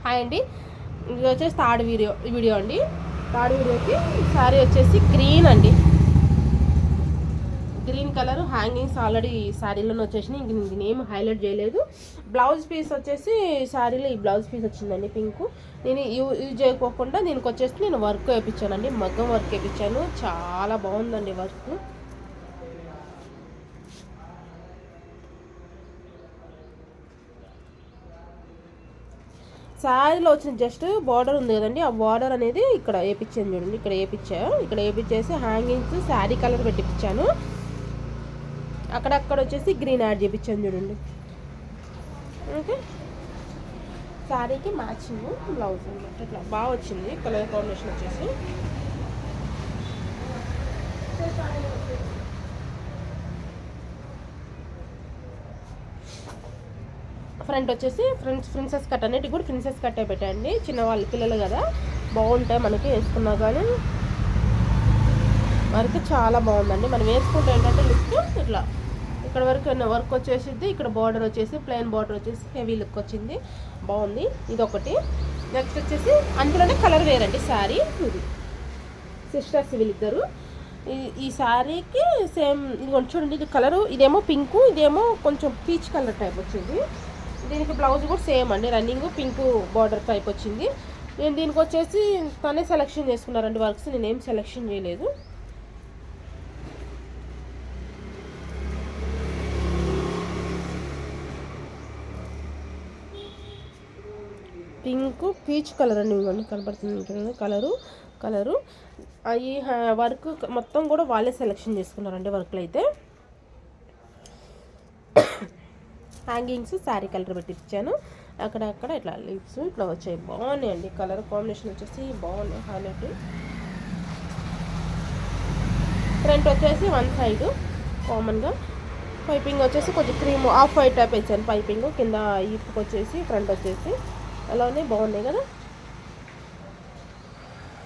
Hi అండి, ఇది వచ్చేసి థర్డ్ వీడియో అండి. థర్డ్ వీడియోకి శారీ వచ్చేసి గ్రీన్ అండి, గ్రీన్ కలర్ హ్యాంగింగ్స్ ఆల్రెడీ శారీలోనే వచ్చేసినాయి. ఇంక దీన్ని ఏం హైలైట్ చేయలేదు. బ్లౌజ్ పీస్ వచ్చేసి శారీలో ఈ బ్లౌజ్ పీస్ వచ్చిందండి పింక్. నేను యూజ్ చేయకోకుండా దీనికి వచ్చేసి నేను వర్క్ వేయించానండి, మగ్గం వర్క్ వేయించాను. చాలా బాగుందండి వర్క్. శారీలో వచ్చిన జస్ట్ బార్డర్ ఉంది కదండి, ఆ బార్డర్ అనేది ఇక్కడ వేయించాను చూడండి. ఇక్కడ వేయించేసి హ్యాంగింగ్స్ శారీ కలర్ పెట్టించాను. అక్కడక్కడ వచ్చేసి గ్రీన్ యాడ్ చేయించాను చూడండి. ఓకే, శారీకి మ్యాచింగ్ బ్లౌజ్ అనమాట. ఇట్లా బాగా వచ్చింది కలర్ కాంబినేషన్ వచ్చేసి. ఫ్రంట్ వచ్చేసి ప్రిన్సెస్ కట్ అన్నిటి కూడా ప్రిన్సెస్ కట్టే పెట్టండి. చిన్నవాళ్ళు పిల్లలు కదా, బాగుంటాయి మనకి వేసుకున్నా కానీ. వర్క్ చాలా బాగుందండి. మనం వేసుకుంటే ఏంటంటే లుక్ ఇట్లా ఇక్కడ వరకు వర్క్ వచ్చేసింది. ఇక్కడ బార్డర్ వచ్చేసి ప్లెయిన్ బార్డర్ వచ్చేసి హెవీ లుక్ వచ్చింది, బాగుంది. ఇది ఒకటి. నెక్స్ట్ వచ్చేసి అందులోనే కలర్ వేరండి శారీ. ఇది సిస్టర్స్ వీళ్ళిద్దరు. ఈ శారీకి సేమ్ ఇది చూడండి. ఇది కలరు ఇదేమో పింకు, ఇదేమో కొంచెం పీచ్ కలర్ టైప్ వచ్చింది. దీనికి బ్లౌజ్ కూడా సేమ్ అండి, రన్నింగ్ పింక్ బార్డర్ టైప్ వచ్చింది. నేను దీనికి వచ్చేసి తనే సెలెక్షన్ చేసుకున్నారండి వర్క్స్, నేనేం సెలెక్షన్ చేయలేదు. పింక్ పీచ్ కలర్ అండి, ఇవ్వండి కనపడుతుంది కలరు. ఈ వర్క్ మొత్తం కూడా వాళ్ళే సెలెక్షన్ చేసుకున్నారండి వర్క్లు అయితే. హ్యాంగింగ్స్ శారీ కలర్ పెట్టించాను. అక్కడక్కడ ఇట్లా లీవ్స్ ఇట్లా వచ్చాయి, బాగున్నాయండి. కలర్ కాంబినేషన్ వచ్చేసి బాగున్నాయి, హైలైట్. ఫ్రంట్ వచ్చేసి వన్ సైడ్ కామన్గా పైపింగ్ వచ్చేసి కొంచెం క్రీమ్ ఆఫ్ వైట్ టైప్ వేసాను పైపింగ్ కింద. ఈపుకి వచ్చేసి ఫ్రంట్ వచ్చేసి అలానే బాగున్నాయి కదా.